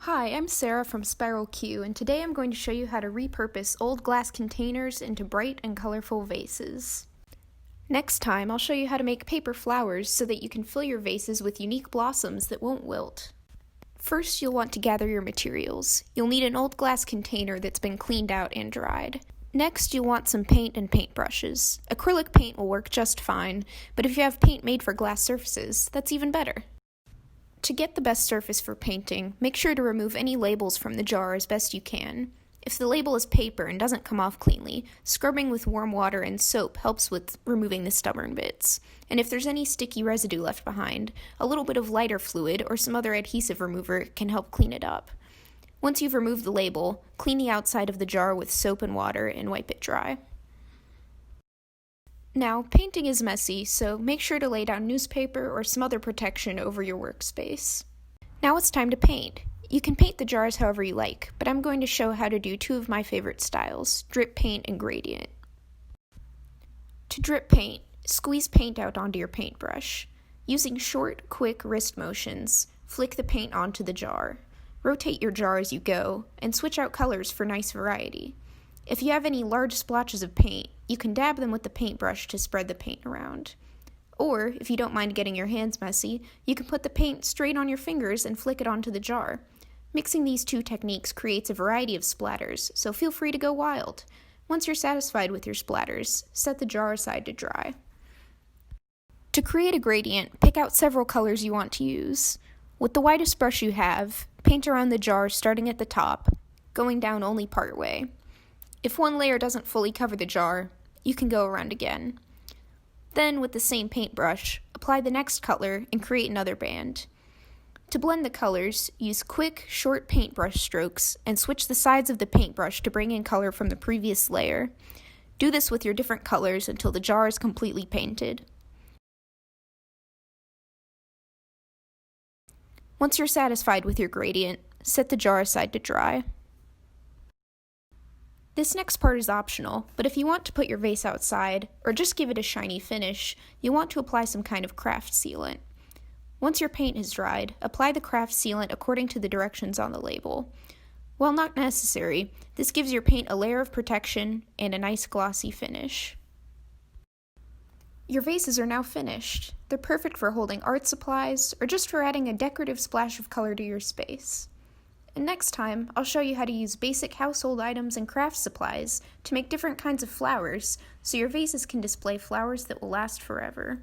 Hi, I'm Sarah from Spiral Q, and today I'm going to show you how to repurpose old glass containers into bright and colorful vases. Next time, I'll show you how to make paper flowers so that you can fill your vases with unique blossoms that won't wilt. First, you'll want to gather your materials. You'll need an old glass container that's been cleaned out and dried. Next, you'll want some paint and paintbrushes. Acrylic paint will work just fine, but if you have paint made for glass surfaces, that's even better. To get the best surface for painting, make sure to remove any labels from the jar as best you can. If the label is paper and doesn't come off cleanly, scrubbing with warm water and soap helps with removing the stubborn bits. And if there's any sticky residue left behind, a little bit of lighter fluid or some other adhesive remover can help clean it up. Once you've removed the label, clean the outside of the jar with soap and water and wipe it dry. Now, painting is messy, so make sure to lay down newspaper or some other protection over your workspace. Now it's time to paint. You can paint the jars however you like, but I'm going to show how to do two of my favorite styles, drip paint and gradient. To drip paint, squeeze paint out onto your paintbrush. Using short, quick wrist motions, flick the paint onto the jar. Rotate your jar as you go, and switch out colors for nice variety. If you have any large splotches of paint, you can dab them with the paintbrush to spread the paint around. Or, if you don't mind getting your hands messy, you can put the paint straight on your fingers and flick it onto the jar. Mixing these two techniques creates a variety of splatters, so feel free to go wild. Once you're satisfied with your splatters, set the jar aside to dry. To create a gradient, pick out several colors you want to use. With the widest brush you have, paint around the jar starting at the top, going down only part way. If one layer doesn't fully cover the jar, you can go around again. Then, with the same paintbrush, apply the next color and create another band. To blend the colors, use quick, short paintbrush strokes and switch the sides of the paintbrush to bring in color from the previous layer. Do this with your different colors until the jar is completely painted. Once you're satisfied with your gradient, set the jar aside to dry. This next part is optional, but if you want to put your vase outside, or just give it a shiny finish, you'll want to apply some kind of craft sealant. Once your paint is dried, apply the craft sealant according to the directions on the label. While not necessary, this gives your paint a layer of protection and a nice glossy finish. Your vases are now finished. They're perfect for holding art supplies, or just for adding a decorative splash of color to your space. And next time, I'll show you how to use basic household items and craft supplies to make different kinds of flowers, so your vases can display flowers that will last forever.